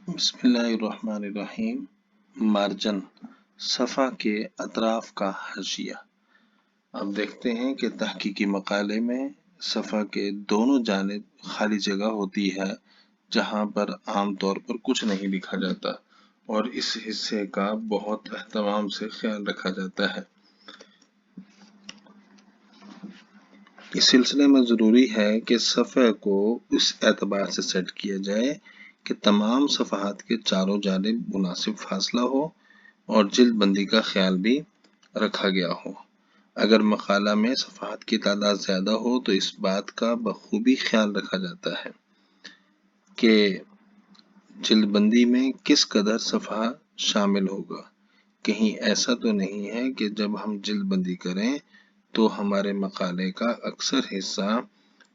बिस्मिल्लाहिर्रहमानिर्रहीम। मार्जिन सफ़ा के अतराफ का हाशिया। अब देखते हैं कि तहकीकी मकाले में सफ़ा के दोनों जानिब खाली जगह होती है जहां पर आम तौर पर कुछ नहीं लिखा जाता और इस हिस्से का बहुत एहतमाम से ख्याल रखा जाता है। इस सिलसिले में ज़रूरी है कि सफ़े को उस एतबार से सेट किया जाए कि तमाम सफ़हात के चारों जानिब मुनासिब फासला हो और जिल्दबंदी का ख्याल भी रखा गया हो। अगर मकाला में सफ़हात की तादाद ज़्यादा हो तो इस बात का बखूबी ख्याल रखा जाता है कि जिल्दबंदी में किस कदर सफ़हा शामिल होगा। कहीं ऐसा तो नहीं है कि जब हम जिल्दबंदी करें तो हमारे मकाले का अक्सर हिस्सा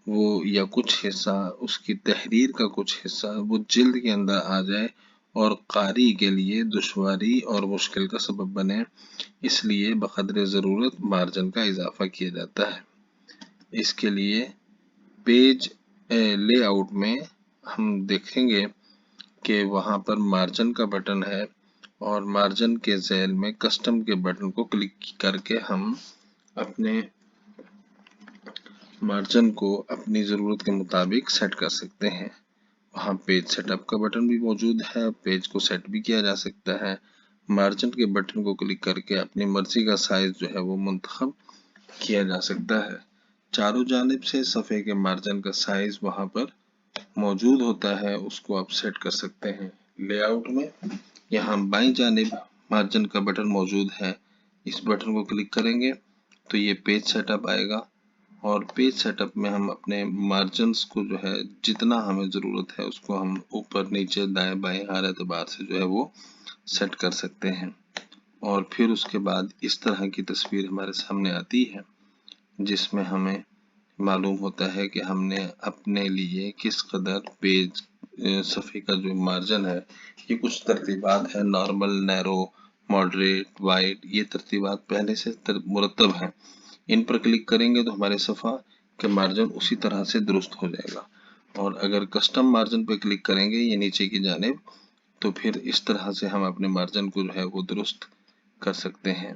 वो या कुछ हिस्सा उसकी तहरीर का कुछ हिस्सा वो जिल्द के अंदर आ जाए और कारी के लिए दुश्वारी और मुश्किल का सबब बने। इसलिए बक़द्र ज़रूरत मार्जिन का इजाफा किया जाता है। इसके लिए पेज लेआउट में हम देखेंगे कि वहाँ पर मार्जिन का बटन है और मार्जिन के ज़ैल में कस्टम के बटन को क्लिक करके हम अपने मार्जिन को अपनी ज़रूरत के मुताबिक सेट कर सकते हैं। वहाँ पेज सेटअप का बटन भी मौजूद है, पेज को सेट भी किया जा सकता है। मार्जिन के बटन को क्लिक करके अपनी मर्जी का साइज जो है वो मुंतखब किया जा सकता है। चारों जानिब से सफ़े के मार्जिन का साइज वहाँ पर मौजूद होता है, उसको आप सेट कर सकते हैं। लेआउट में यहाँ बाईं जानिब मार्जिन का बटन मौजूद है, इस बटन को क्लिक करेंगे तो ये पेज सेटअप आएगा और पेज सेटअप में हम अपने मार्जिन्स को जो है जितना हमें ज़रूरत है उसको हम ऊपर नीचे दाएं बाएं हर एतबार से जो है वो सेट कर सकते हैं। और फिर उसके बाद इस तरह की तस्वीर हमारे सामने आती है जिसमें हमें मालूम होता है कि हमने अपने लिए किस कदर पेज सफ़े का जो मार्जिन है ये कुछ तरतीबात है, नॉर्मल, नैरो, मॉडरेट, वाइड, ये तरतीबात पहले से मुरतब हैं। इन पर क्लिक करेंगे तो हमारे सफ़ा के मार्जिन उसी तरह से दुरुस्त हो जाएगा। और अगर कस्टम मार्जिन पर क्लिक करेंगे ये नीचे की जानिब तो फिर इस तरह से हम अपने मार्जिन को जो है वो दुरुस्त कर सकते हैं।